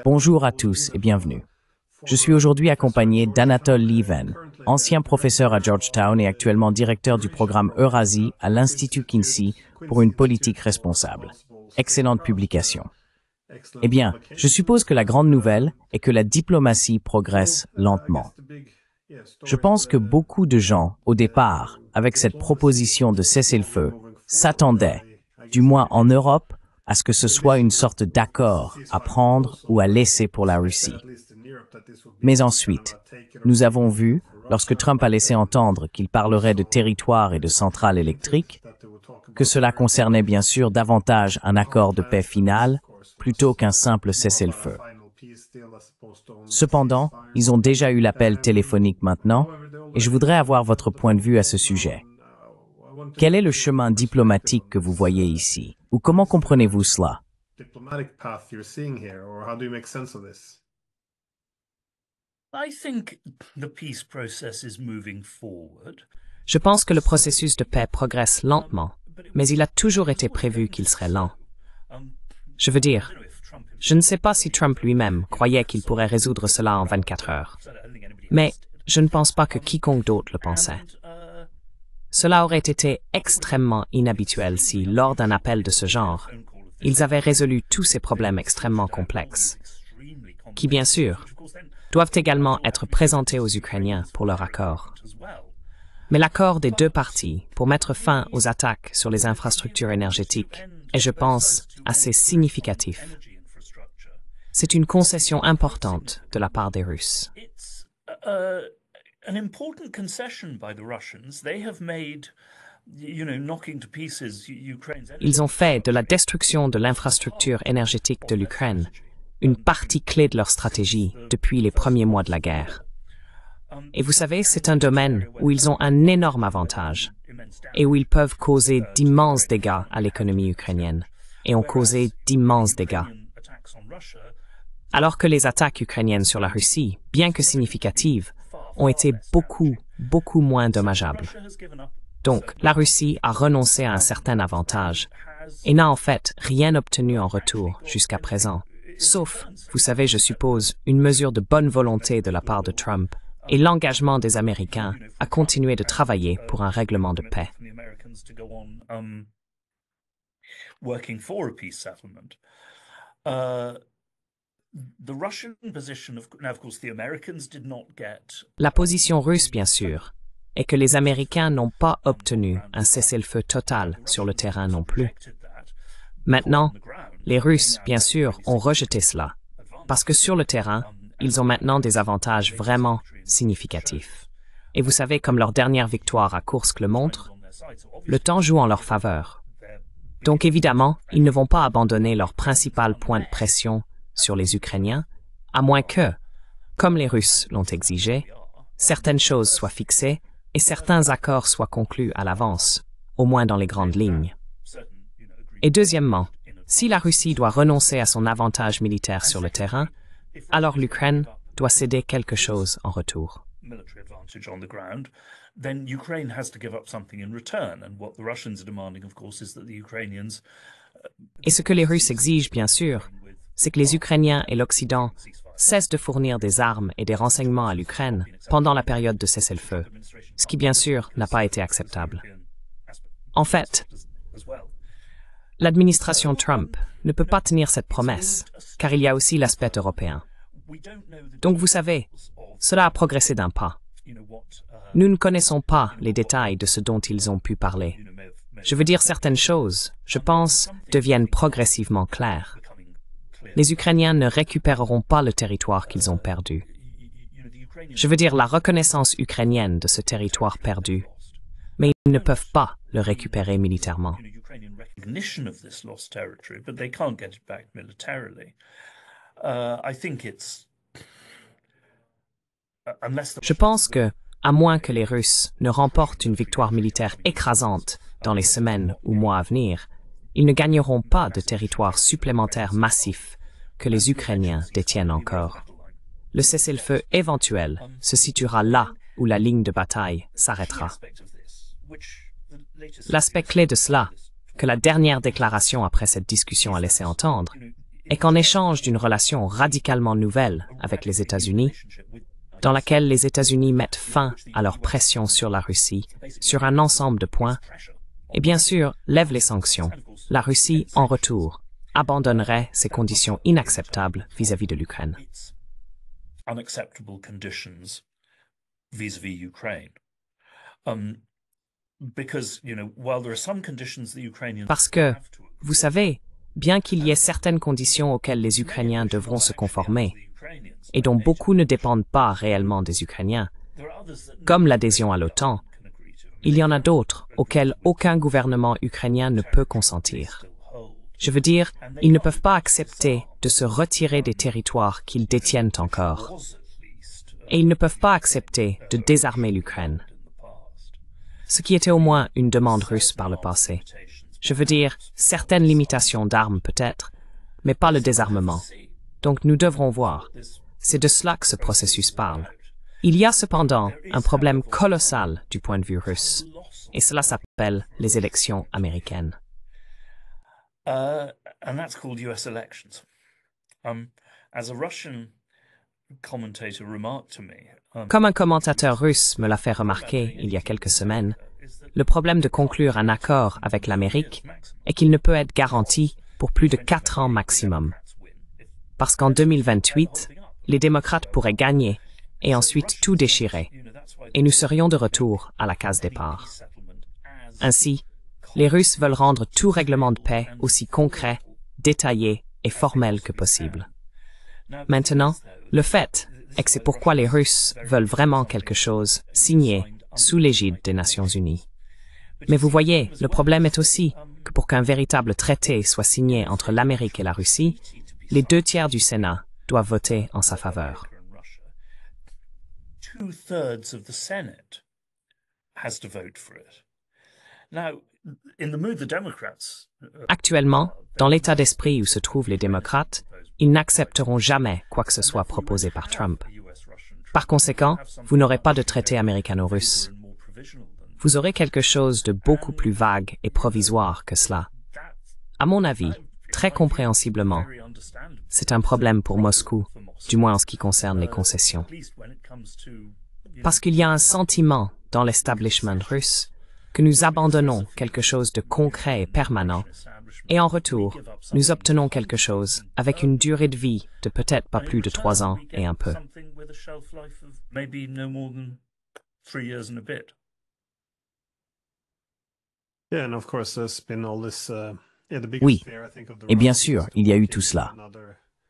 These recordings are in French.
Bonjour à tous et bienvenue. Je suis aujourd'hui accompagné d'Anatole Lieven, ancien professeur à Georgetown et actuellement directeur du programme Eurasie à l'Institut Kinsey pour une politique responsable. Excellente publication. Eh bien, je suppose que la grande nouvelle est que la diplomatie progresse lentement. Je pense que beaucoup de gens, au départ, avec cette proposition de cessez-le-feu, s'attendaient, du moins en Europe, à ce que ce soit une sorte d'accord à prendre ou à laisser pour la Russie. Mais ensuite, nous avons vu, lorsque Trump a laissé entendre qu'il parlerait de territoire et de centrales électriques, que cela concernait bien sûr davantage un accord de paix final plutôt qu'un simple cessez-le-feu. Cependant, ils ont déjà eu l'appel téléphonique maintenant, et je voudrais avoir votre point de vue à ce sujet. Quel est le chemin diplomatique que vous voyez ici? Ou comment comprenez-vous cela? Je pense que le processus de paix progresse lentement, mais il a toujours été prévu qu'il serait lent. Je veux dire, je ne sais pas si Trump lui-même croyait qu'il pourrait résoudre cela en 24 heures. Mais je ne pense pas que quiconque d'autre le pensait. Cela aurait été extrêmement inhabituel si, lors d'un appel de ce genre, ils avaient résolu tous ces problèmes extrêmement complexes, qui, bien sûr, doivent également être présentés aux Ukrainiens pour leur accord. Mais l'accord des deux parties pour mettre fin aux attaques sur les infrastructures énergétiques est, je pense, assez significatif. C'est une concession importante de la part des Russes. Ils ont fait de la destruction de l'infrastructure énergétique de l'Ukraine une partie clé de leur stratégie depuis les premiers mois de la guerre. Et vous savez, c'est un domaine où ils ont un énorme avantage et où ils peuvent causer d'immenses dégâts à l'économie ukrainienne et ont causé d'immenses dégâts. Alors que les attaques ukrainiennes sur la Russie, bien que significatives, ont été beaucoup moins dommageables. Donc, la Russie a renoncé à un certain avantage et n'a en fait rien obtenu en retour jusqu'à présent, sauf, vous savez, je suppose, une mesure de bonne volonté de la part de Trump et l'engagement des Américains à continuer de travailler pour un règlement de paix. La position russe, bien sûr, est que les Américains n'ont pas obtenu un cessez-le-feu total sur le terrain non plus. Maintenant, les Russes, bien sûr, ont rejeté cela, parce que sur le terrain, ils ont maintenant des avantages vraiment significatifs. Et vous savez, comme leur dernière victoire à Koursk le montre, le temps joue en leur faveur. Donc évidemment, ils ne vont pas abandonner leur principal point de pression sur les Ukrainiens, à moins que, comme les Russes l'ont exigé, certaines choses soient fixées et certains accords soient conclus à l'avance, au moins dans les grandes lignes. Et deuxièmement, si la Russie doit renoncer à son avantage militaire sur le terrain, alors l'Ukraine doit céder quelque chose en retour. Et ce que les Russes exigent, bien sûr, c'est que les Ukrainiens et l'Occident cessent de fournir des armes et des renseignements à l'Ukraine pendant la période de cessez-le-feu, ce qui, bien sûr, n'a pas été acceptable. En fait, l'administration Trump ne peut pas tenir cette promesse, car il y a aussi l'aspect européen. Donc vous savez, cela a progressé d'un pas. Nous ne connaissons pas les détails de ce dont ils ont pu parler. Je veux dire, certaines choses, je pense, deviennent progressivement claires. Les Ukrainiens ne récupéreront pas le territoire qu'ils ont perdu. Je veux dire la reconnaissance ukrainienne de ce territoire perdu, mais ils ne peuvent pas le récupérer militairement. Je pense que, à moins que les Russes ne remportent une victoire militaire écrasante dans les semaines ou mois à venir, ils ne gagneront pas de territoire supplémentaire massif que les Ukrainiens détiennent encore. Le cessez-le-feu éventuel se situera là où la ligne de bataille s'arrêtera. L'aspect clé de cela que la dernière déclaration après cette discussion a laissé entendre est qu'en échange d'une relation radicalement nouvelle avec les États-Unis, dans laquelle les États-Unis mettent fin à leur pression sur la Russie sur un ensemble de points, et bien sûr lèvent les sanctions, la Russie, en retour, abandonnerait ses conditions inacceptables vis-à-vis de l'Ukraine. Unacceptable conditions vis-à-vis Ukraine. Parce que, vous savez, bien qu'il y ait certaines conditions auxquelles les Ukrainiens devront se conformer, et dont beaucoup ne dépendent pas réellement des Ukrainiens, comme l'adhésion à l'OTAN, il y en a d'autres auxquelles aucun gouvernement ukrainien ne peut consentir. Je veux dire, ils ne peuvent pas accepter de se retirer des territoires qu'ils détiennent encore. Et ils ne peuvent pas accepter de désarmer l'Ukraine. Ce qui était au moins une demande russe par le passé. Je veux dire, certaines limitations d'armes peut-être, mais pas le désarmement. Donc nous devrons voir. C'est de cela que ce processus parle. Il y a cependant un problème colossal du point de vue russe, et cela s'appelle les élections américaines. And that's called US elections. As a Russian commentator remarked to me, Comme un commentateur russe me l'a fait remarquer il y a quelques semaines, le problème de conclure un accord avec l'Amérique est qu'il ne peut être garanti pour plus de 4 ans maximum. Parce qu'en 2028, les démocrates pourraient gagner et ensuite tout déchirer, et nous serions de retour à la case départ. Ainsi, les Russes veulent rendre tout règlement de paix aussi concret, détaillé et formel que possible. Maintenant, le fait est que c'est pourquoi les Russes veulent vraiment quelque chose signé sous l'égide des Nations Unies. Mais vous voyez, le problème est aussi que pour qu'un véritable traité soit signé entre l'Amérique et la Russie, les 2/3 du Sénat doivent voter en sa faveur. 2/3 of the Senate has to vote for it. Now, in the mood the Democrats, Actuellement, dans l'état d'esprit où se trouvent les démocrates, ils n'accepteront jamais quoi que ce soit proposé par Trump. Par conséquent, vous n'aurez pas de traité américano-russe. Vous aurez quelque chose de beaucoup plus vague et provisoire que cela. À mon avis, très compréhensiblement, c'est un problème pour Moscou, du moins en ce qui concerne les concessions. Parce qu'il y a un sentiment dans l'establishment russe que nous abandonnons quelque chose de concret et permanent, et en retour, nous obtenons quelque chose avec une durée de vie de peut-être pas plus de 3 ans et un peu. Oui, et bien sûr, il y a eu tout cela.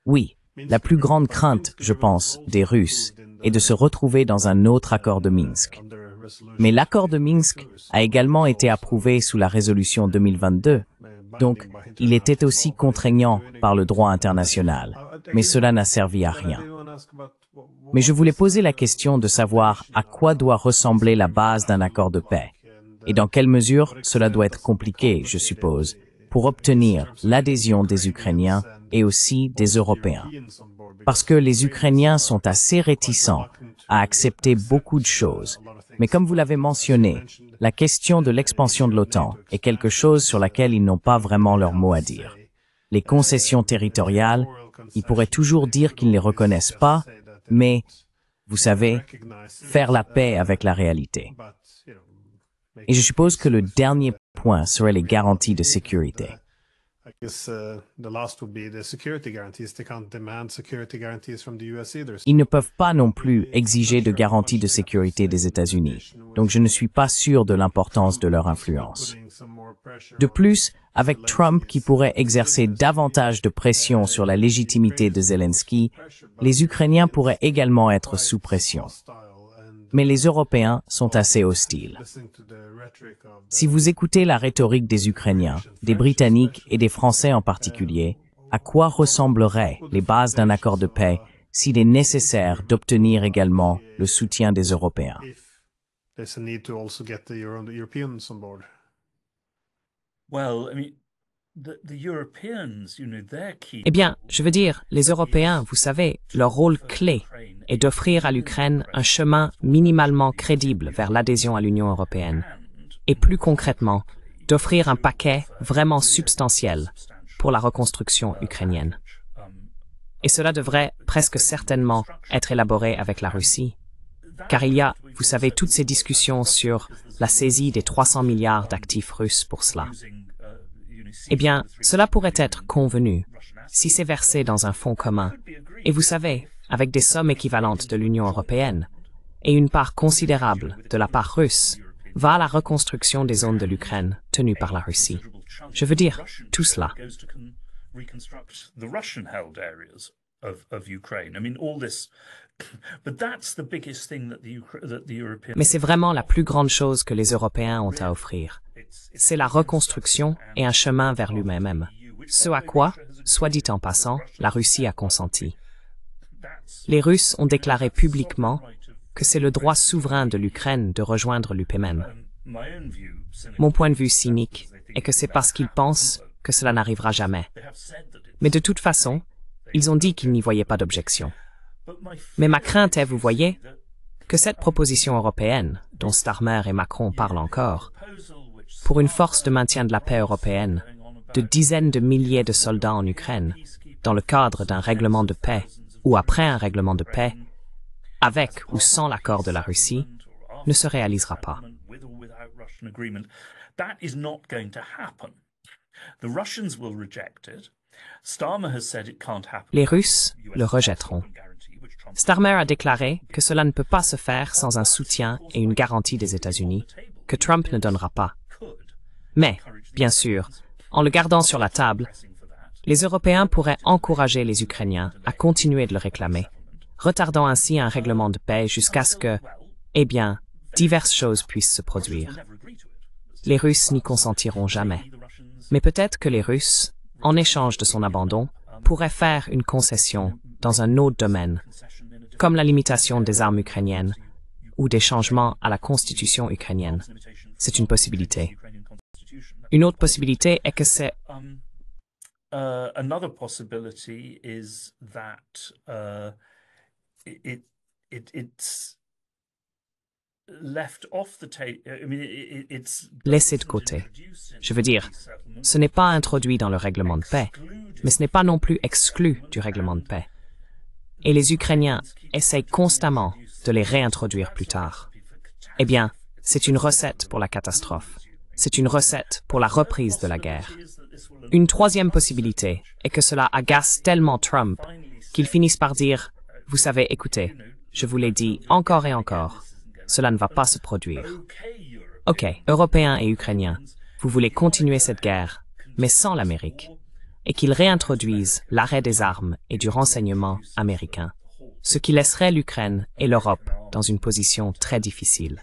Oui, la plus grande crainte, je pense, des Russes est de se retrouver dans un autre accord de Minsk. Mais l'accord de Minsk a également été approuvé sous la résolution 2022, donc il était aussi contraignant par le droit international, mais cela n'a servi à rien. Mais je voulais poser la question de savoir à quoi doit ressembler la base d'un accord de paix, et dans quelle mesure cela doit être compliqué, je suppose, pour obtenir l'adhésion des Ukrainiens et aussi des Européens. Parce que les Ukrainiens sont assez réticents à accepter beaucoup de choses. Mais comme vous l'avez mentionné, la question de l'expansion de l'OTAN est quelque chose sur laquelle ils n'ont pas vraiment leur mot à dire. Les concessions territoriales, ils pourraient toujours dire qu'ils ne les reconnaissent pas, mais, vous savez, faire la paix avec la réalité. Et je suppose que le dernier point serait les garanties de sécurité. Ils ne peuvent pas non plus exiger de garanties de sécurité des États-Unis, donc je ne suis pas sûr de l'importance de leur influence. De plus, avec Trump qui pourrait exercer davantage de pression sur la légitimité de Zelensky, les Ukrainiens pourraient également être sous pression. Mais les Européens sont assez hostiles. Si vous écoutez la rhétorique des Ukrainiens, des Britanniques et des Français en particulier, à quoi ressembleraient les bases d'un accord de paix s'il est nécessaire d'obtenir également le soutien des Européens? Eh bien, je veux dire, les Européens, vous savez, leur rôle clé est d'offrir à l'Ukraine un chemin minimalement crédible vers l'adhésion à l'Union européenne. Et plus concrètement, d'offrir un paquet vraiment substantiel pour la reconstruction ukrainienne. Et cela devrait presque certainement être élaboré avec la Russie, car il y a, vous savez, toutes ces discussions sur la saisie des 300 milliards d'actifs russes pour cela. Eh bien, cela pourrait être convenu si c'est versé dans un fonds commun, et vous savez, avec des sommes équivalentes de l'Union européenne, et une part considérable de la part russe va à la reconstruction des zones de l'Ukraine tenues par la Russie. Je veux dire, tout cela. Mais c'est vraiment la plus grande chose que les Européens ont à offrir. C'est la reconstruction et un chemin vers lui-même. Ce à quoi, soit dit en passant, la Russie a consenti. Les Russes ont déclaré publiquement que c'est le droit souverain de l'Ukraine de rejoindre l'UPMM. Mon point de vue cynique est que c'est parce qu'ils pensent que cela n'arrivera jamais. Mais de toute façon, ils ont dit qu'ils n'y voyaient pas d'objection. Mais ma crainte est, vous voyez, que cette proposition européenne, dont Starmer et Macron parlent encore, pour une force de maintien de la paix européenne, de dizaines de milliers de soldats en Ukraine, dans le cadre d'un règlement de paix ou après un règlement de paix, avec ou sans l'accord de la Russie, ne se réalisera pas. Les Russes le rejetteront. Starmer a déclaré que cela ne peut pas se faire sans un soutien et une garantie des États-Unis, que Trump ne donnera pas. Mais, bien sûr, en le gardant sur la table, les Européens pourraient encourager les Ukrainiens à continuer de le réclamer, retardant ainsi un règlement de paix jusqu'à ce que, eh bien, diverses choses puissent se produire. Les Russes n'y consentiront jamais. Mais peut-être que les Russes, en échange de son abandon, pourraient faire une concession dans un autre domaine, comme la limitation des armes ukrainiennes ou des changements à la constitution ukrainienne. C'est une possibilité. Une autre possibilité est que c'est... Another possibility is that it's left off the table. I mean, it's laissé de côté. Je veux dire, ce n'est pas introduit dans le règlement de paix, mais ce n'est pas non plus exclu du règlement de paix. Et les Ukrainiens essayent constamment de les réintroduire plus tard. Eh bien, c'est une recette pour la catastrophe. C'est une recette pour la reprise de la guerre. Une troisième possibilité est que cela agace tellement Trump qu'il finisse par dire « Vous savez, écoutez, je vous l'ai dit encore et encore, cela ne va pas se produire. Ok, Européens et Ukrainiens, vous voulez continuer cette guerre, mais sans l'Amérique, et qu'ils réintroduisent l'arrêt des armes et du renseignement américain, ce qui laisserait l'Ukraine et l'Europe dans une position très difficile.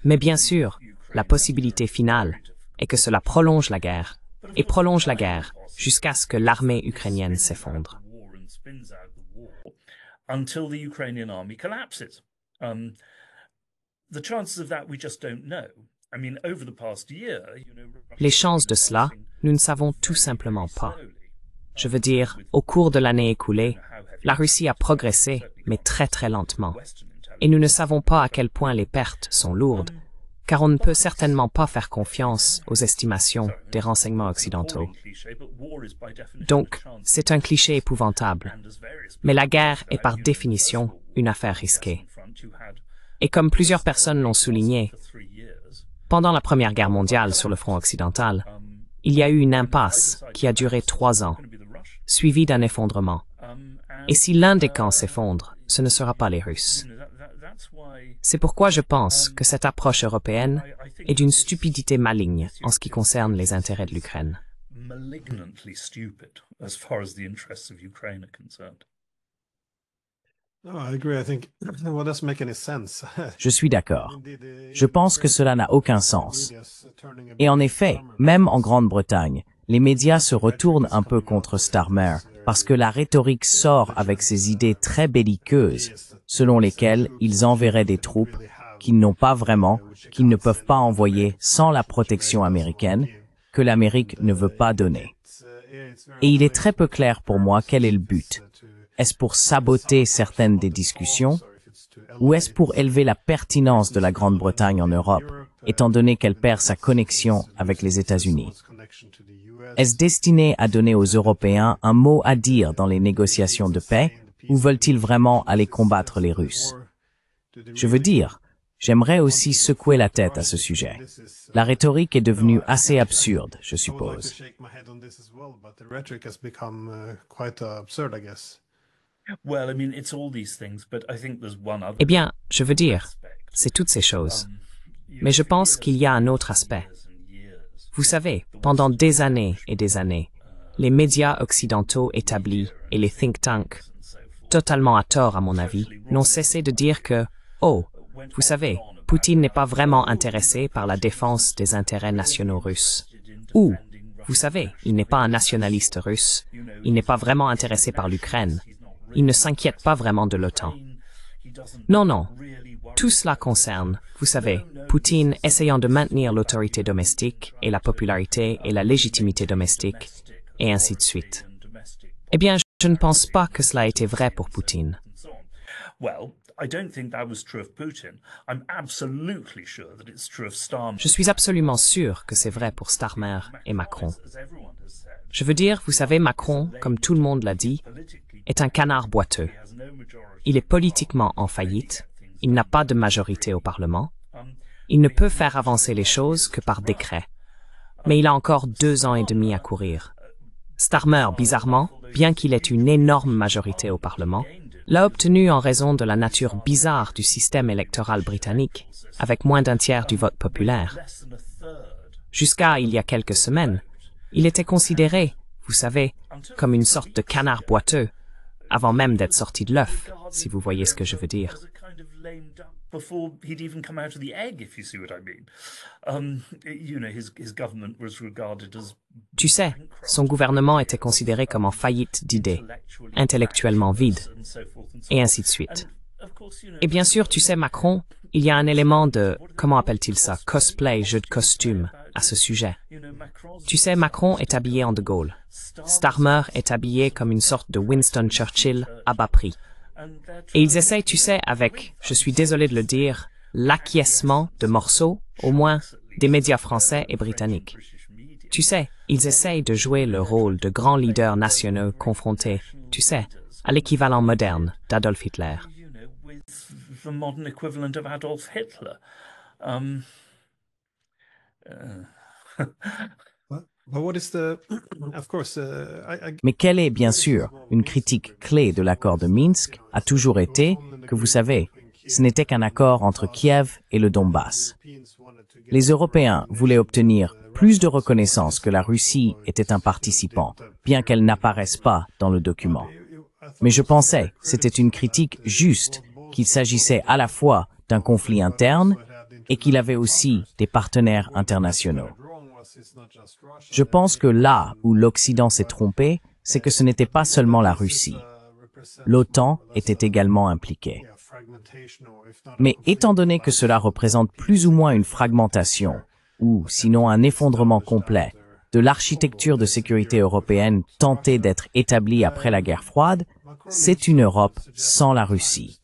Mais bien sûr, la possibilité finale est que cela prolonge la guerre, et prolonge la guerre jusqu'à ce que l'armée ukrainienne s'effondre. Les chances de cela, nous ne savons tout simplement pas. Je veux dire, au cours de l'année écoulée, la Russie a progressé, mais très lentement. Et nous ne savons pas à quel point les pertes sont lourdes, car on ne peut certainement pas faire confiance aux estimations des renseignements occidentaux. Donc, c'est un cliché épouvantable. Mais la guerre est par définition une affaire risquée. Et comme plusieurs personnes l'ont souligné, pendant la Première Guerre mondiale sur le front occidental, il y a eu une impasse qui a duré 3 ans, suivie d'un effondrement. Et si l'un des camps s'effondre, ce ne sera pas les Russes. C'est pourquoi je pense que cette approche européenne est d'une stupidité maligne en ce qui concerne les intérêts de l'Ukraine. Je suis d'accord. Je pense que cela n'a aucun sens. Et en effet, même en Grande-Bretagne, les médias se retournent un peu contre Starmer parce que la rhétorique sort avec ces idées très belliqueuses selon lesquelles ils enverraient des troupes qu'ils n'ont pas vraiment, qu'ils ne peuvent pas envoyer sans la protection américaine, que l'Amérique ne veut pas donner. Et il est très peu clair pour moi quel est le but. Est-ce pour saboter certaines des discussions, ou est-ce pour élever la pertinence de la Grande-Bretagne en Europe étant donné qu'elle perd sa connexion avec les États-Unis? Est-ce destiné à donner aux Européens un mot à dire dans les négociations de paix, ou veulent-ils vraiment aller combattre les Russes? Je veux dire, j'aimerais aussi secouer la tête à ce sujet. La rhétorique est devenue assez absurde, je suppose. Eh bien, je veux dire, c'est toutes ces choses. Mais je pense qu'il y a un autre aspect. Vous savez, pendant des années et des années, les médias occidentaux établis et les think tanks, totalement à tort à mon avis, n'ont cessé de dire que, oh, vous savez, Poutine n'est pas vraiment intéressé par la défense des intérêts nationaux russes. Ou, vous savez, il n'est pas un nationaliste russe, il n'est pas vraiment intéressé par l'Ukraine, il ne s'inquiète pas vraiment de l'OTAN. Non, non. Tout cela concerne, vous savez, Poutine essayant de maintenir l'autorité domestique et la popularité et la légitimité domestique, et ainsi de suite. Eh bien, je ne pense pas que cela ait été vrai pour Poutine. Je suis absolument sûr que c'est vrai pour Starmer et Macron. Je veux dire, vous savez, Macron, comme tout le monde l'a dit, est un canard boiteux. Il est politiquement en faillite, il n'a pas de majorité au Parlement, il ne peut faire avancer les choses que par décret. Mais il a encore 2 ans et demi à courir. Starmer, bizarrement, bien qu'il ait une énorme majorité au Parlement, l'a obtenu en raison de la nature bizarre du système électoral britannique, avec moins d'un tiers du vote populaire. Jusqu'à il y a quelques semaines, il était considéré, vous savez, comme une sorte de canard boiteux, avant même d'être sorti de l'œuf, si vous voyez ce que je veux dire. Tu sais, son gouvernement était considéré comme en faillite d'idées, intellectuellement vide, et ainsi de suite. Et bien sûr, tu sais, Macron, il y a un élément de, comment appelle-t-il ça, cosplay, jeu de costume, à ce sujet. Tu sais, Macron est habillé en De Gaulle. Starmer est habillé comme une sorte de Winston Churchill à bas prix. Et ils essayent, tu sais, avec, je suis désolé de le dire, l'acquiescement de morceaux, au moins, des médias français et britanniques. Tu sais, ils essayent de jouer le rôle de grands leaders nationaux confrontés, tu sais, à l'équivalent moderne d'Adolf Hitler. Mais quelle est, bien sûr, une critique clé de l'accord de Minsk a toujours été que, vous savez, ce n'était qu'un accord entre Kiev et le Donbass. Les Européens voulaient obtenir plus de reconnaissance que la Russie était un participant, bien qu'elle n'apparaisse pas dans le document. Mais je pensais que c'était une critique juste, qu'il s'agissait à la fois d'un conflit interne et qu'il avait aussi des partenaires internationaux. Je pense que là où l'Occident s'est trompé, c'est que ce n'était pas seulement la Russie. L'OTAN était également impliquée. Mais étant donné que cela représente plus ou moins une fragmentation, ou sinon un effondrement complet, de l'architecture de sécurité européenne tentée d'être établie après la guerre froide, c'est une Europe sans la Russie.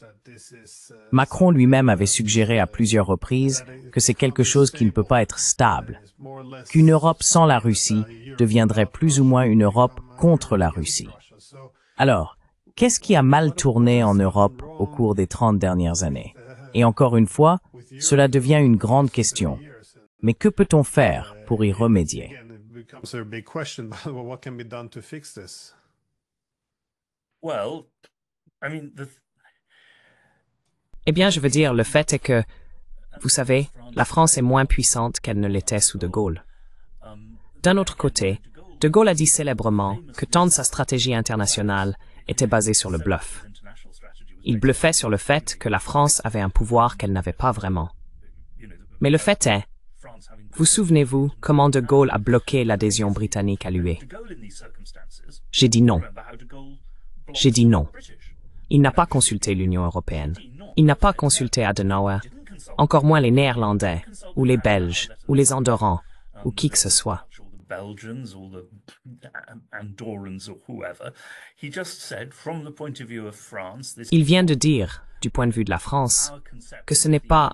Macron lui-même avait suggéré à plusieurs reprises que c'est quelque chose qui ne peut pas être stable, qu'une Europe sans la Russie deviendrait plus ou moins une Europe contre la Russie. Alors, qu'est-ce qui a mal tourné en Europe au cours des 30 dernières années? Et encore une fois, cela devient une grande question. Mais que peut-on faire pour y remédier? Eh bien, je veux dire, le fait est que, vous savez, la France est moins puissante qu'elle ne l'était sous De Gaulle. D'un autre côté, De Gaulle a dit célèbrement que tant de sa stratégie internationale était basée sur le bluff. Il bluffait sur le fait que la France avait un pouvoir qu'elle n'avait pas vraiment. Mais le fait est, vous souvenez-vous comment De Gaulle a bloqué l'adhésion britannique à l'UE? J'ai dit non. J'ai dit non. Il n'a pas consulté l'Union européenne. Il n'a pas consulté Adenauer, encore moins les Néerlandais, ou les Belges, ou les Andorrans, ou qui que ce soit. Il vient de dire, du point de vue de la France, que ce n'est pas,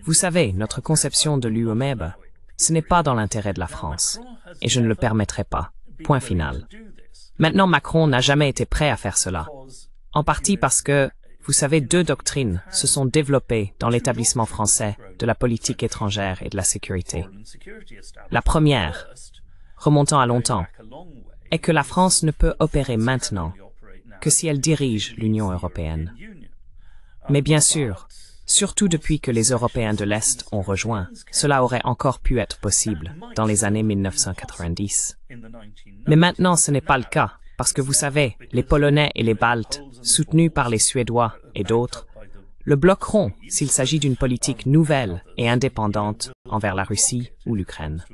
Vous savez, notre conception de l'UEMEB, ce n'est pas dans l'intérêt de la France, et je ne le permettrai pas. Point final. Maintenant, Macron n'a jamais été prêt à faire cela. En partie parce que, vous savez, deux doctrines se sont développées dans l'établissement français de la politique étrangère et de la sécurité. La première, remontant à longtemps, est que la France ne peut opérer maintenant que si elle dirige l'Union européenne. Mais bien sûr, surtout depuis que les Européens de l'Est ont rejoint, cela aurait encore pu être possible dans les années 1990. Mais maintenant, ce n'est pas le cas, parce que vous savez, les Polonais et les Baltes, soutenus par les Suédois et d'autres, le bloqueront s'il s'agit d'une politique nouvelle et indépendante envers la Russie ou l'Ukraine.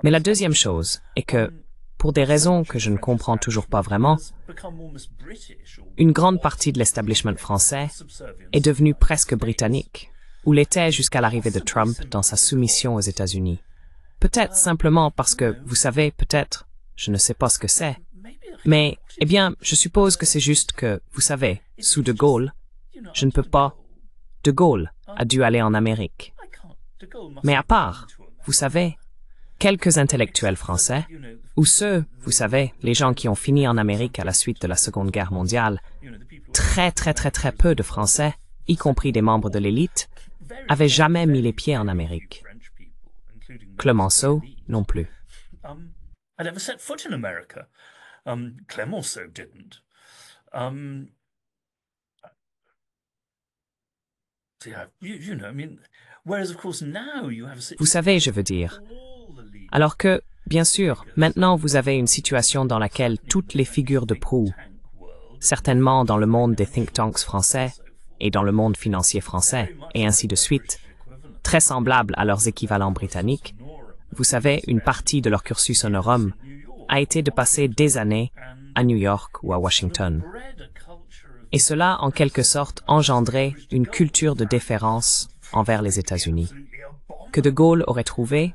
Mais la deuxième chose est que, pour des raisons que je ne comprends toujours pas vraiment, une grande partie de l'establishment français est devenue presque britannique, ou l'était jusqu'à l'arrivée de Trump dans sa soumission aux États-Unis. Peut-être simplement parce que, vous savez, peut-être, je ne sais pas ce que c'est, mais, eh bien, je suppose que c'est juste que, vous savez, sous De Gaulle, je ne peux pas. De Gaulle a dû aller en Amérique. Mais à part, vous savez, quelques intellectuels français, ou ceux, vous savez, les gens qui ont fini en Amérique à la suite de la Seconde Guerre mondiale, très peu de Français, y compris des membres de l'élite, avaient jamais mis les pieds en Amérique. Clemenceau non plus. I never set foot in America. Clemenceau didn't. You know, I mean, whereas of course now you have a Vous savez, je veux dire. Alors que, bien sûr, maintenant vous avez une situation dans laquelle toutes les figures de proue, certainement dans le monde des think tanks français et dans le monde financier français, et ainsi de suite, très semblables à leurs équivalents britanniques, vous savez, une partie de leur cursus honorum a été de passer des années à New York ou à Washington. Et cela, en quelque sorte, engendrait une culture de déférence envers les États-Unis, que De Gaulle aurait trouvé,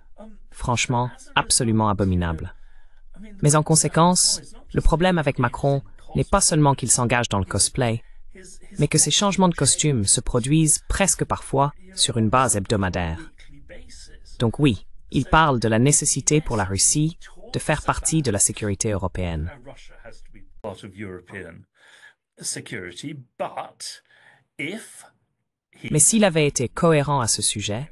franchement, absolument abominable. Mais en conséquence, le problème avec Macron n'est pas seulement qu'il s'engage dans le cosplay, mais que ces changements de costume se produisent presque parfois sur une base hebdomadaire. Donc oui, il parle de la nécessité pour la Russie de faire partie de la sécurité européenne. Mais s'il avait été cohérent à ce sujet,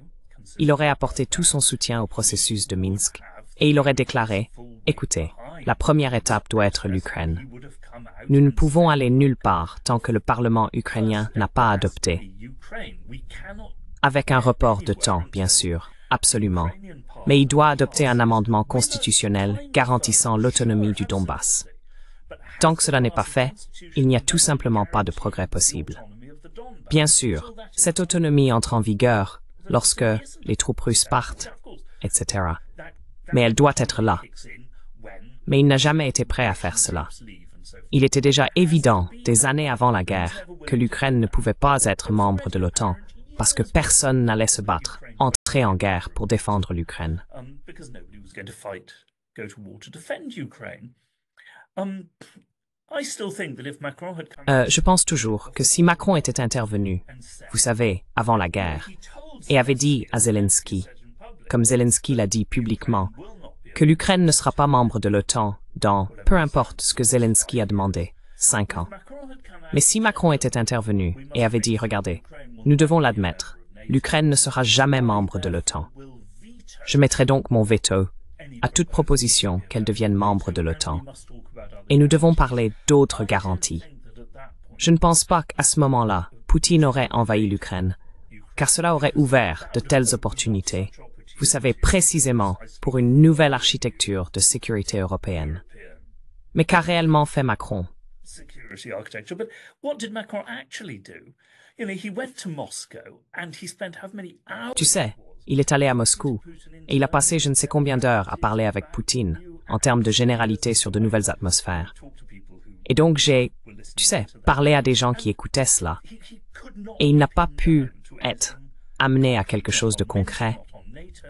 il aurait apporté tout son soutien au processus de Minsk et il aurait déclaré « Écoutez, la première étape doit être l'Ukraine. Nous ne pouvons aller nulle part tant que le Parlement ukrainien n'a pas adopté. Avec un report de temps, bien sûr, absolument. Mais il doit adopter un amendement constitutionnel garantissant l'autonomie du Donbass. Tant que cela n'est pas fait, il n'y a tout simplement pas de progrès possible. Bien sûr, cette autonomie entre en vigueur lorsque les troupes russes partent, etc. Mais elle doit être là. Mais il n'a jamais été prêt à faire cela. Il était déjà évident, des années avant la guerre, que l'Ukraine ne pouvait pas être membre de l'OTAN, parce que personne n'allait se battre, entrer en guerre pour défendre l'Ukraine. Je pense toujours que si Macron était intervenu, vous savez, avant la guerre, et avait dit à Zelensky, comme Zelensky l'a dit publiquement, que l'Ukraine ne sera pas membre de l'OTAN dans, peu importe ce que Zelensky a demandé, 5 ans. Mais si Macron était intervenu et avait dit, regardez, nous devons l'admettre, l'Ukraine ne sera jamais membre de l'OTAN. Je mettrai donc mon veto à toute proposition qu'elle devienne membre de l'OTAN. Et nous devons parler d'autres garanties. Je ne pense pas qu'à ce moment-là, Poutine aurait envahi l'Ukraine, car cela aurait ouvert de telles opportunités, vous savez précisément, pour une nouvelle architecture de sécurité européenne. Mais qu'a réellement fait Macron? Tu sais, il est allé à Moscou, et il a passé je ne sais combien d'heures à parler avec Poutine, en termes de généralité sur de nouvelles atmosphères. Et donc j'ai, tu sais, parlé à des gens qui écoutaient cela, et il n'a pas pu être amené à quelque chose de concret,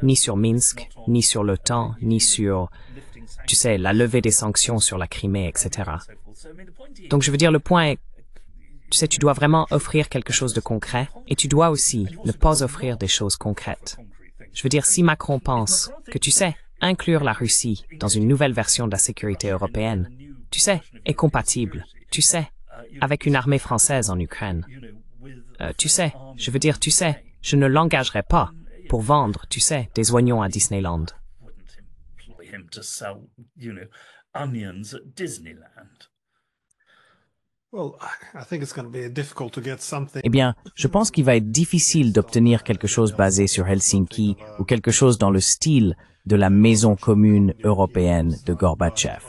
ni sur Minsk, ni sur l'OTAN, ni sur tu sais, la levée des sanctions sur la Crimée, etc. Donc je veux dire, le point est, tu sais, tu dois vraiment offrir quelque chose de concret et tu dois aussi ne pas offrir des choses concrètes. Je veux dire, si Macron pense que, tu sais, inclure la Russie dans une nouvelle version de la sécurité européenne, tu sais, est compatible, tu sais, avec une armée française en Ukraine. Tu sais, je veux dire, tu sais, je ne l'engagerai pas pour vendre, tu sais, des oignons à Disneyland. Eh bien, je pense qu'il va être difficile d'obtenir quelque chose basé sur Helsinki ou quelque chose dans le style de la maison commune européenne de Gorbatchev.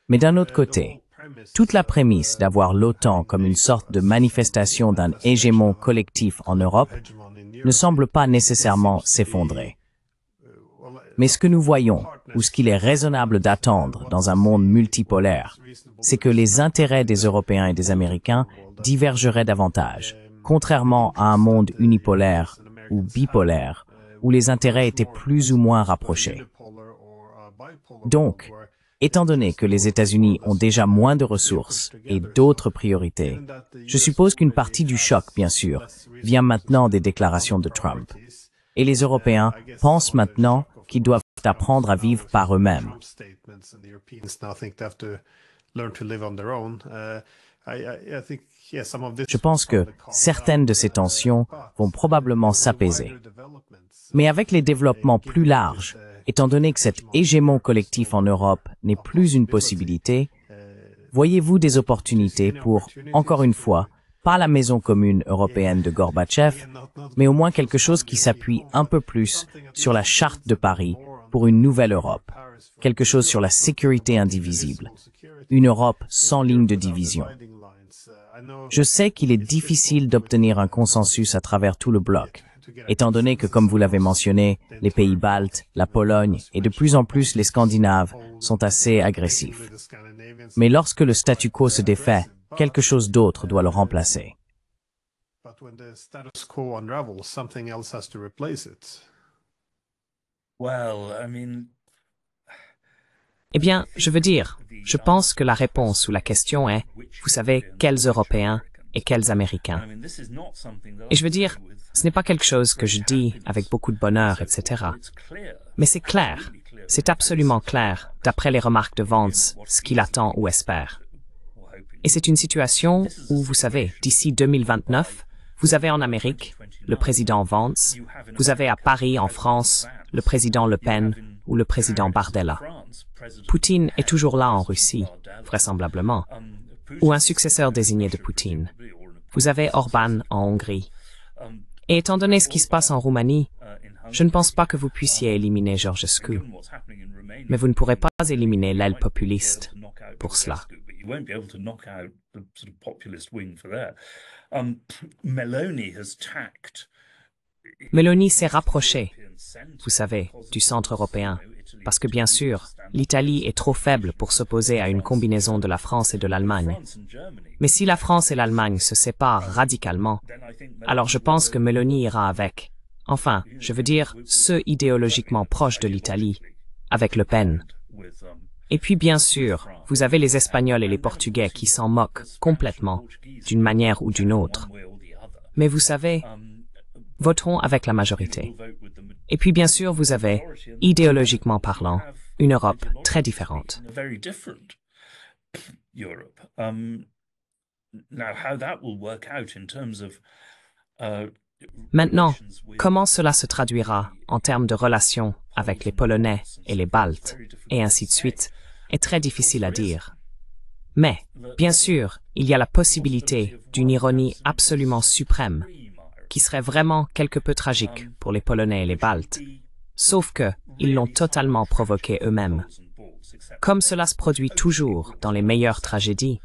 Mais d'un autre côté, toute la prémisse d'avoir l'OTAN comme une sorte de manifestation d'un hégémon collectif en Europe ne semble pas nécessairement s'effondrer. Mais ce que nous voyons, ou ce qu'il est raisonnable d'attendre dans un monde multipolaire, c'est que les intérêts des Européens et des Américains divergeraient davantage, contrairement à un monde unipolaire ou bipolaire, où les intérêts étaient plus ou moins rapprochés. Donc, étant donné que les États-Unis ont déjà moins de ressources et d'autres priorités, je suppose qu'une partie du choc, bien sûr, vient maintenant des déclarations de Trump. Et les Européens pensent maintenant qu'ils doivent apprendre à vivre par eux-mêmes. Je pense que certaines de ces tensions vont probablement s'apaiser. Mais avec les développements plus larges, étant donné que cet hégémon collectif en Europe n'est plus une possibilité, voyez-vous des opportunités pour, encore une fois, pas la maison commune européenne de Gorbatchev, mais au moins quelque chose qui s'appuie un peu plus sur la charte de Paris pour une nouvelle Europe, quelque chose sur la sécurité indivisible, une Europe sans ligne de division. Je sais qu'il est difficile d'obtenir un consensus à travers tout le bloc, étant donné que, comme vous l'avez mentionné, les pays baltes, la Pologne et de plus en plus les Scandinaves sont assez agressifs. Mais lorsque le statu quo se défait, quelque chose d'autre doit le remplacer. Eh bien, je veux dire, je pense que la réponse ou la question est, vous savez, quels Européens et quels Américains. Et je veux dire, ce n'est pas quelque chose que je dis avec beaucoup de bonheur, etc. Mais c'est clair, c'est absolument clair, d'après les remarques de Vance, ce qu'il attend ou espère. Et c'est une situation où, vous savez, d'ici 2029, vous avez en Amérique le président Vance, vous avez à Paris, en France, le président Le Pen ou le président Bardella. Poutine est toujours là en Russie, vraisemblablement, ou un successeur désigné de Poutine. Vous avez Orban en Hongrie. Et étant donné ce qui se passe en Roumanie, je ne pense pas que vous puissiez éliminer Georgescu. Mais vous ne pourrez pas éliminer l'aile populiste pour cela. Meloni s'est rapprochée, vous savez, du centre européen, parce que bien sûr, l'Italie est trop faible pour s'opposer à une combinaison de la France et de l'Allemagne. Mais si la France et l'Allemagne se séparent radicalement, alors je pense que Meloni ira avec. Enfin, je veux dire, ceux idéologiquement proches de l'Italie, avec Le Pen. Et puis bien sûr, vous avez les Espagnols et les Portugais qui s'en moquent complètement, d'une manière ou d'une autre. Mais vous savez, voteront avec la majorité. Et puis bien sûr, vous avez, idéologiquement parlant, une Europe très différente. Maintenant, comment cela se traduira en termes de relations avec les Polonais et les Baltes, et ainsi de suite, est très difficile à dire. Mais, bien sûr, il y a la possibilité d'une ironie absolument suprême, qui serait vraiment quelque peu tragique pour les Polonais et les Baltes, sauf que ils l'ont totalement provoqué eux-mêmes. Comme cela se produit toujours dans les meilleures tragédies,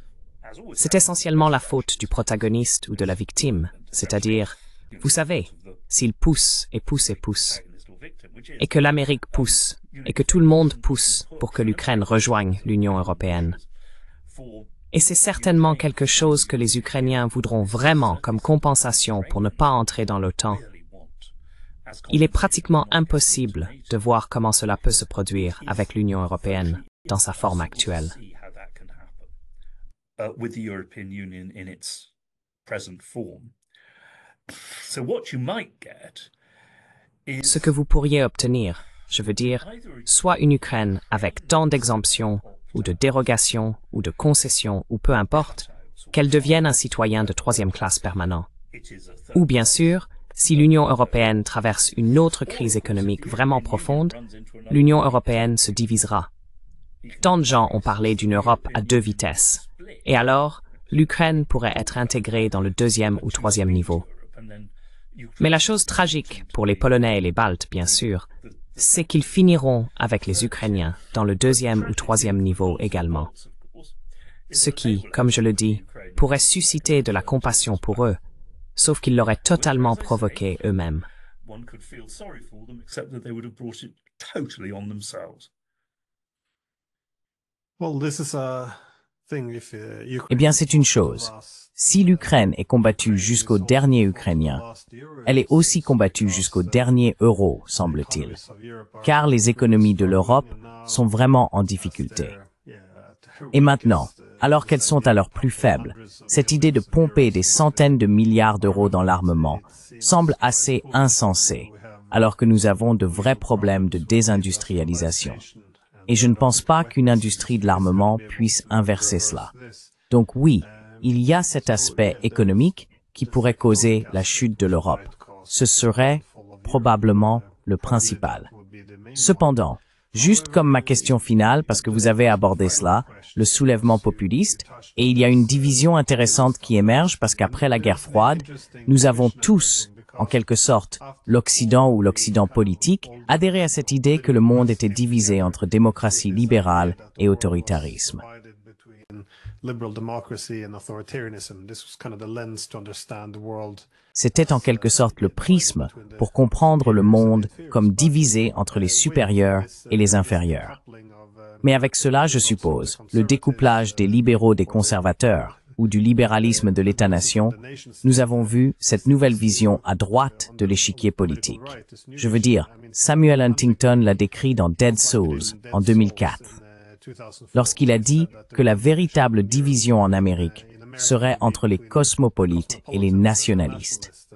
c'est essentiellement la faute du protagoniste ou de la victime, c'est-à-dire, vous savez, s'il pousse et pousse et pousse, et que l'Amérique pousse, et que tout le monde pousse pour que l'Ukraine rejoigne l'Union européenne. Et c'est certainement quelque chose que les Ukrainiens voudront vraiment comme compensation pour ne pas entrer dans l'OTAN. Il est pratiquement impossible de voir comment cela peut se produire avec l'Union européenne dans sa forme actuelle. Ce que vous pourriez obtenir, je veux dire, soit une Ukraine avec tant d'exemptions, ou de dérogations, ou de concessions, ou peu importe, qu'elle devienne un citoyen de troisième classe permanent. Ou bien sûr, si l'Union européenne traverse une autre crise économique vraiment profonde, l'Union européenne se divisera. Tant de gens ont parlé d'une Europe à deux vitesses. Et alors, l'Ukraine pourrait être intégrée dans le deuxième ou troisième niveau. Mais la chose tragique pour les Polonais et les Baltes, bien sûr, c'est qu'ils finiront avec les Ukrainiens dans le deuxième ou troisième niveau également. Ce qui, comme je le dis, pourrait susciter de la compassion pour eux, sauf qu'ils l'auraient totalement provoqué eux-mêmes. Eh bien, c'est une chose. Si l'Ukraine est combattue jusqu'au dernier Ukrainien, elle est aussi combattue jusqu'au dernier euro, semble-t-il, car les économies de l'Europe sont vraiment en difficulté. Et maintenant, alors qu'elles sont à leur plus faible, cette idée de pomper des centaines de milliards d'euros dans l'armement semble assez insensée, alors que nous avons de vrais problèmes de désindustrialisation. Et je ne pense pas qu'une industrie de l'armement puisse inverser cela. Donc oui, il y a cet aspect économique qui pourrait causer la chute de l'Europe. Ce serait probablement le principal. Cependant, juste comme ma question finale, parce que vous avez abordé cela, le soulèvement populiste, et il y a une division intéressante qui émerge parce qu'après la guerre froide, nous avons tous, en quelque sorte, l'Occident ou l'Occident politique, adhéré à cette idée que le monde était divisé entre démocratie libérale et autoritarisme. C'était en quelque sorte le prisme pour comprendre le monde comme divisé entre les supérieurs et les inférieurs. Mais avec cela, je suppose, le découplage des libéraux des conservateurs ou du libéralisme de l'État-nation, nous avons vu cette nouvelle vision à droite de l'échiquier politique. Je veux dire, Samuel Huntington l'a décrit dans Dead Souls en 2004, lorsqu'il a dit que la véritable division en Amérique serait entre les cosmopolites et les nationalistes.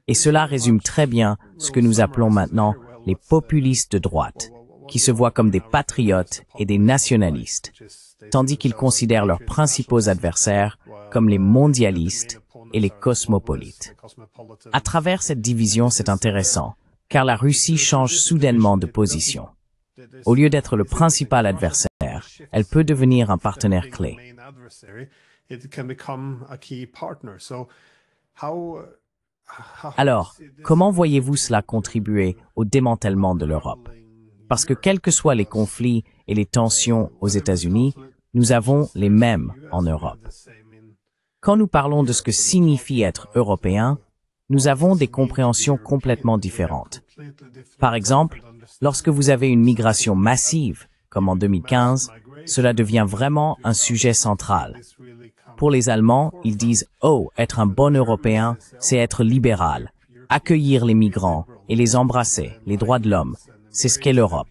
Et cela résume très bien ce que nous appelons maintenant les populistes de droite, qui se voient comme des patriotes et des nationalistes, tandis qu'ils considèrent leurs principaux adversaires comme les mondialistes et les cosmopolites. À travers cette division, c'est intéressant, car la Russie change soudainement de position. Au lieu d'être le principal adversaire, elle peut devenir un partenaire clé. Alors, comment voyez-vous cela contribuer au démantèlement de l'Europe? Parce que quels que soient les conflits et les tensions aux États-Unis, nous avons les mêmes en Europe. Quand nous parlons de ce que signifie être européen, nous avons des compréhensions complètement différentes. Par exemple, lorsque vous avez une migration massive, comme en 2015, cela devient vraiment un sujet central. Pour les Allemands, ils disent « Oh, être un bon Européen, c'est être libéral, accueillir les migrants et les embrasser, les droits de l'homme, c'est ce qu'est l'Europe. »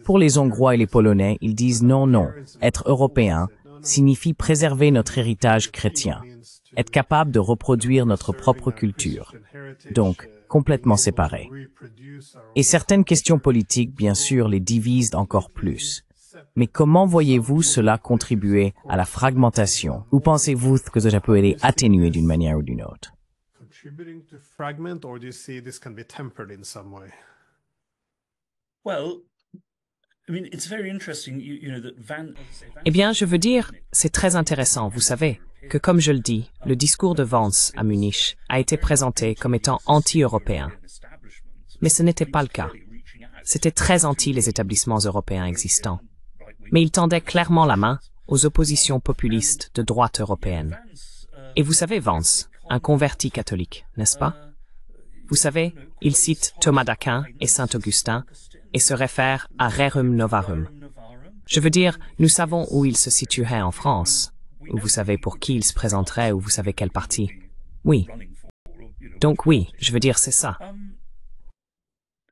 Pour les Hongrois et les Polonais, ils disent « Non, non, être Européen signifie préserver notre héritage chrétien, être capable de reproduire notre propre culture. » Donc, complètement séparés. Et certaines questions politiques, bien sûr, les divisent encore plus. Mais comment voyez-vous cela contribuer à la fragmentation? Ou pensez-vous que cela peut être atténué d'une manière ou d'une autre? Eh bien, je veux dire, c'est très intéressant, vous savez, que comme je le dis, le discours de Vance à Munich a été présenté comme étant anti-européen. Mais ce n'était pas le cas. C'était très anti les établissements européens existants. Mais il tendait clairement la main aux oppositions populistes de droite européenne. Et vous savez Vance, un converti catholique, n'est-ce pas? Vous savez, il cite Thomas d'Aquin et Saint-Augustin et se réfère à Rerum Novarum. Je veux dire, nous savons où il se situerait en France, ou vous savez pour qui il se présenterait, ou vous savez quel parti. Oui. Donc oui, je veux dire, c'est ça.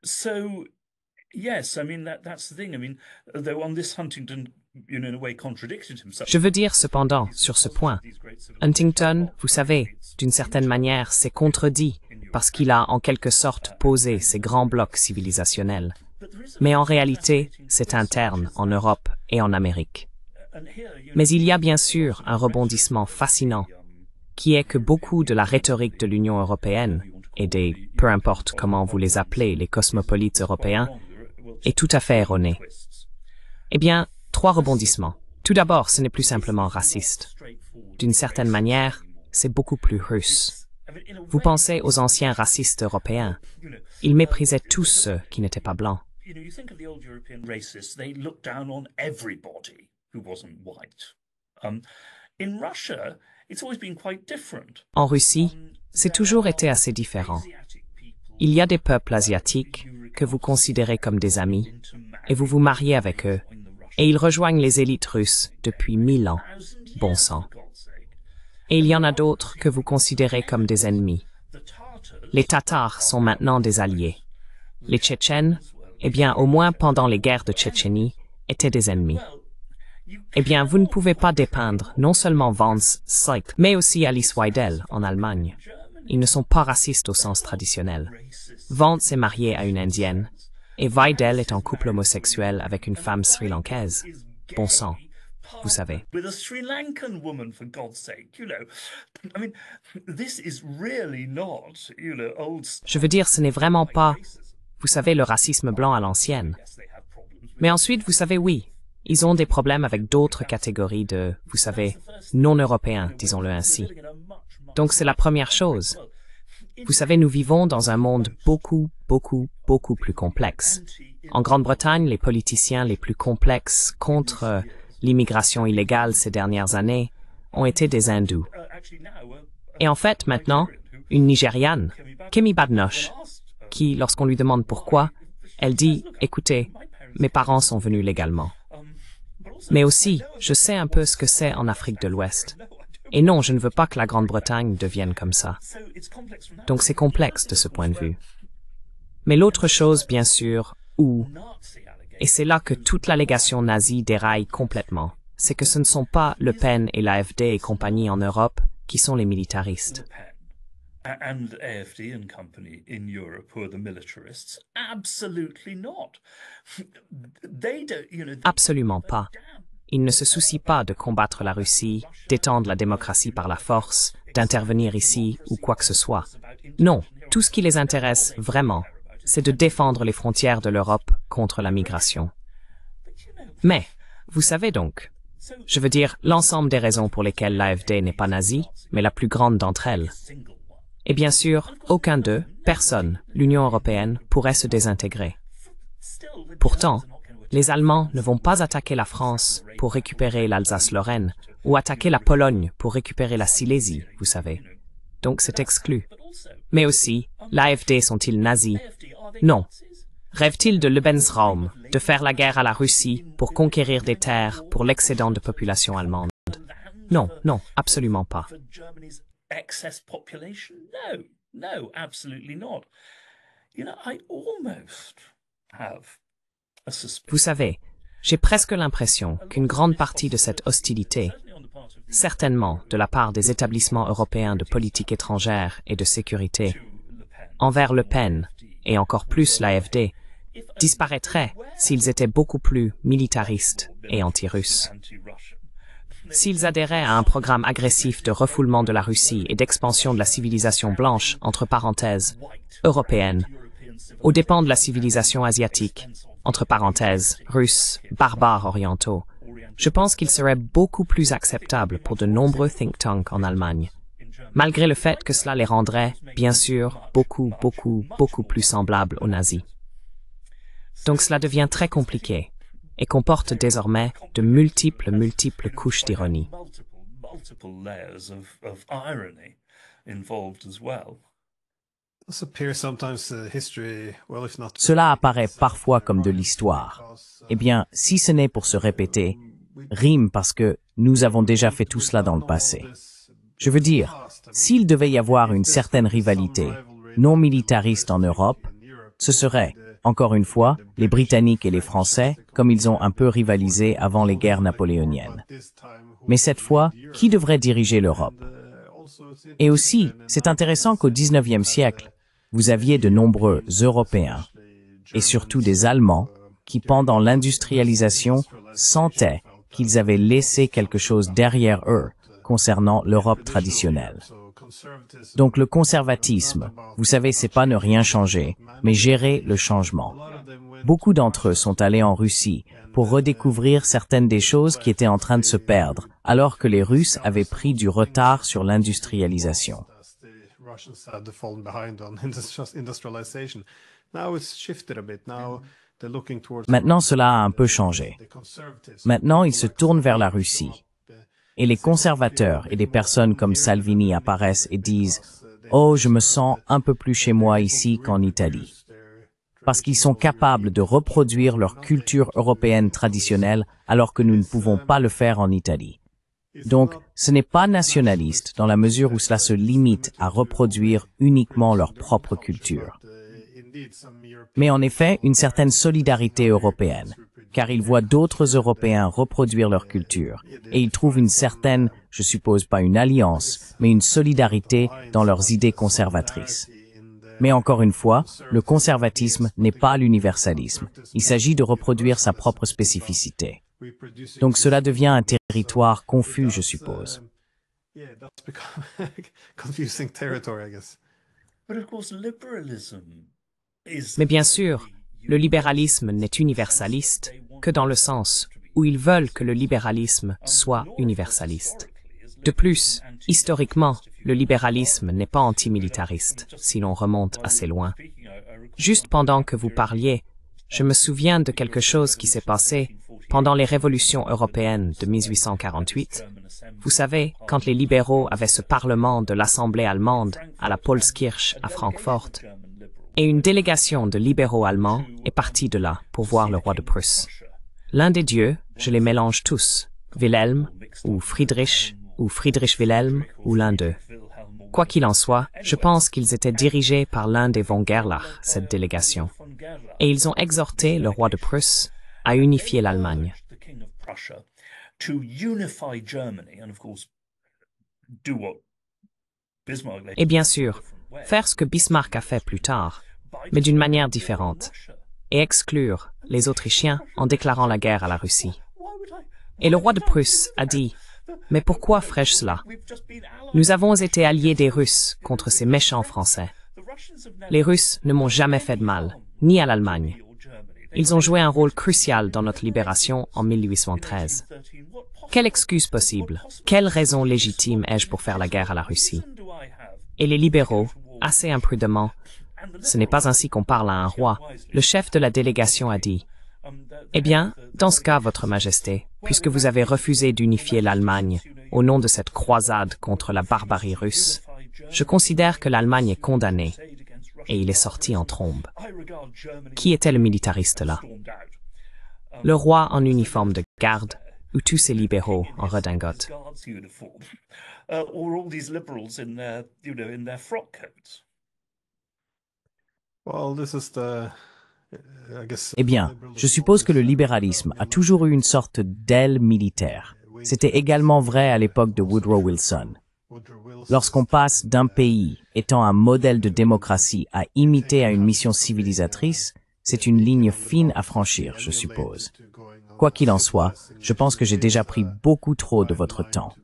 So, yes, I mean that's the thing. I mean, though on this Huntington, in a way, contradicted himself. Je veux dire cependant, sur ce point, Huntington, vous savez, d'une certaine manière, s'est contredit parce qu'il a en quelque sorte posé ces grands blocs civilisationnels. Mais en réalité, c'est interne en Europe et en Amérique. Mais il y a bien sûr un rebondissement fascinant, qui est que beaucoup de la rhétorique de l'Union européenne et des, peu importe comment vous les appelez, les cosmopolites européens, est tout à fait erronée. Eh bien, 3 rebondissements. Tout d'abord, ce n'est plus simplement raciste. D'une certaine manière, c'est beaucoup plus russe. Vous pensez aux anciens racistes européens. Ils méprisaient tous ceux qui n'étaient pas blancs. You think of the old European racists, they looked down on everybody who wasn't white. In Russia, it's always been quite different. En Russie, c'est toujours été assez différent. Il y a des peuples asiatiques que vous considérez comme des amis, et vous vous mariez avec eux, et ils rejoignent les élites russes depuis 1000 ans. Bon sang. Et il y en a d'autres que vous considérez comme des ennemis. Les Tatars sont maintenant des alliés. Les Tchétchènes, eh bien, au moins pendant les guerres de Tchétchénie, étaient des ennemis. Eh bien, vous ne pouvez pas dépeindre non seulement Vance, Seip, mais aussi Alice Weidel en Allemagne. Ils ne sont pas racistes au sens traditionnel. Vance est marié à une Indienne, et Weidel est en couple homosexuel avec une femme sri-lankaise. Bon sang, vous savez. With a Sri Lankan woman, for God's sake, I mean, this is really not, old. Je veux dire, ce n'est vraiment pas, vous savez, le racisme blanc à l'ancienne. Mais ensuite, vous savez, oui, ils ont des problèmes avec d'autres catégories de, vous savez, non-européens, disons-le ainsi. Donc c'est la première chose. Vous savez, nous vivons dans un monde beaucoup plus complexe. En Grande-Bretagne, les politiciens les plus complexes contre l'immigration illégale ces dernières années ont été des hindous. Et en fait, maintenant, une Nigériane, Kemi Badenoch, qui, lorsqu'on lui demande pourquoi, elle dit « Écoutez, mes parents sont venus légalement. » Mais aussi, je sais un peu ce que c'est en Afrique de l'Ouest. Et non, je ne veux pas que la Grande-Bretagne devienne comme ça. Donc c'est complexe de ce point de vue. Mais l'autre chose, bien sûr, et c'est là que toute l'allégation nazie déraille complètement, c'est que ce ne sont pas Le Pen et l'AfD et compagnie en Europe qui sont les militaristes. And AfD and company in Europe who are the militarists? Absolutely not. They don't, Absolument pas. Ils ne se soucient pas de combattre la Russie, d'étendre la démocratie par la force, d'intervenir ici ou quoi que ce soit. Non, tout ce qui les intéresse vraiment, c'est de défendre les frontières de l'Europe contre la migration. Mais, vous savez donc, je veux dire l'ensemble des raisons pour lesquelles l'AfD n'est pas nazie, mais la plus grande d'entre elles. Et bien sûr, aucun d'eux, personne, l'Union européenne, pourrait se désintégrer. Pourtant, les Allemands ne vont pas attaquer la France pour récupérer l'Alsace-Lorraine ou attaquer la Pologne pour récupérer la Silésie, vous savez. Donc c'est exclu. Mais aussi, l'AfD sont-ils nazis? Non. Rêvent-ils de Lebensraum, de faire la guerre à la Russie pour conquérir des terres pour l'excédent de population allemande? Non, non, absolument pas. Excess population? No, absolutely not. I almost have a suspicion. Vous savez, j'ai presque l'impression qu'une grande partie de cette hostilité, certainement de la part des établissements européens de politique étrangère et de sécurité, envers Le Pen, et encore plus l'AfD, disparaîtrait s'ils étaient beaucoup plus militaristes et anti-russes. S'ils adhéraient à un programme agressif de refoulement de la Russie et d'expansion de la civilisation blanche, entre parenthèses, européenne, aux dépens de la civilisation asiatique, entre parenthèses, russes, barbares orientaux, je pense qu'il serait beaucoup plus acceptable pour de nombreux think tanks en Allemagne, malgré le fait que cela les rendrait, bien sûr, beaucoup plus semblables aux nazis. Donc cela devient très compliqué et comporte désormais de multiples couches d'ironie. Cela apparaît parfois comme de l'histoire. Eh bien, si ce n'est pour se répéter, rime parce que nous avons déjà fait tout cela dans le passé. Je veux dire, s'il devait y avoir une certaine rivalité non militariste en Europe, ce serait Encore une fois, les Britanniques et les Français, comme ils ont un peu rivalisé avant les guerres napoléoniennes. Mais cette fois, qui devrait diriger l'Europe? Et aussi, c'est intéressant qu'au XIXe siècle, vous aviez de nombreux Européens, et surtout des Allemands, qui pendant l'industrialisation sentaient qu'ils avaient laissé quelque chose derrière eux concernant l'Europe traditionnelle. Donc le conservatisme, vous savez, c'est pas ne rien changer, mais gérer le changement. Beaucoup d'entre eux sont allés en Russie pour redécouvrir certaines des choses qui étaient en train de se perdre, alors que les Russes avaient pris du retard sur l'industrialisation. Maintenant, cela a un peu changé. Maintenant, ils se tournent vers la Russie. Et les conservateurs et des personnes comme Salvini apparaissent et disent « Oh, je me sens un peu plus chez moi ici qu'en Italie ». Parce qu'ils sont capables de reproduire leur culture européenne traditionnelle alors que nous ne pouvons pas le faire en Italie. Donc, ce n'est pas nationaliste dans la mesure où cela se limite à reproduire uniquement leur propre culture. Mais en effet, une certaine solidarité européenne, car ils voient d'autres Européens reproduire leur culture, et ils trouvent une certaine, je suppose pas une alliance, mais une solidarité dans leurs idées conservatrices. Mais encore une fois, le conservatisme n'est pas l'universalisme. Il s'agit de reproduire sa propre spécificité. Donc cela devient un territoire confus, je suppose. Mais bien sûr, le libéralisme n'est universaliste que dans le sens où ils veulent que le libéralisme soit universaliste. De plus, historiquement, le libéralisme n'est pas antimilitariste, si l'on remonte assez loin. Juste pendant que vous parliez, je me souviens de quelque chose qui s'est passé pendant les révolutions européennes de 1848. Vous savez, quand les libéraux avaient ce parlement de l'Assemblée allemande à la Paulskirche à Francfort, et une délégation de libéraux allemands est partie de là pour voir le roi de Prusse. L'un des dieux, je les mélange tous, Wilhelm ou Friedrich Wilhelm ou l'un d'eux. Quoi qu'il en soit, je pense qu'ils étaient dirigés par l'un des von Gerlach, cette délégation. Et ils ont exhorté le roi de Prusse à unifier l'Allemagne. Et bien sûr, faire ce que Bismarck a fait plus tard, mais d'une manière différente, et exclure les Autrichiens en déclarant la guerre à la Russie. Et le roi de Prusse a dit « Mais pourquoi ferais-je cela? Nous avons été alliés des Russes contre ces méchants Français. Les Russes ne m'ont jamais fait de mal, ni à l'Allemagne. Ils ont joué un rôle crucial dans notre libération en 1813. Quelle excuse possible? Quelle raison légitime ai-je pour faire la guerre à la Russie? » Et les libéraux, assez imprudemment, ce n'est pas ainsi qu'on parle à un roi, le chef de la délégation a dit « Eh bien, dans ce cas, Votre Majesté, puisque vous avez refusé d'unifier l'Allemagne au nom de cette croisade contre la barbarie russe, je considère que l'Allemagne est condamnée. » Et il est sorti en trombe. Qui était le militariste là? Le roi en uniforme de garde ou tous ces libéraux en redingote? Eh bien, je suppose que le libéralisme a toujours eu une sorte d'aile militaire. C'était également vrai à l'époque de Woodrow Wilson. Lorsqu'on passe d'un pays étant un modèle de démocratie à imiter à une mission civilisatrice, c'est une ligne fine à franchir, je suppose. Quoi qu'il en soit, je pense que j'ai déjà pris beaucoup trop de votre temps.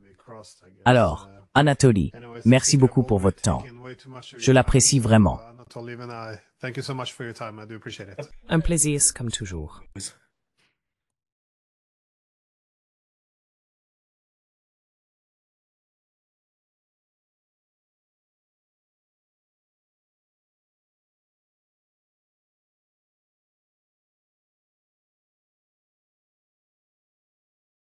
Alors, Anatoly, merci beaucoup pour votre temps. Je l'apprécie vraiment. Un plaisir comme toujours.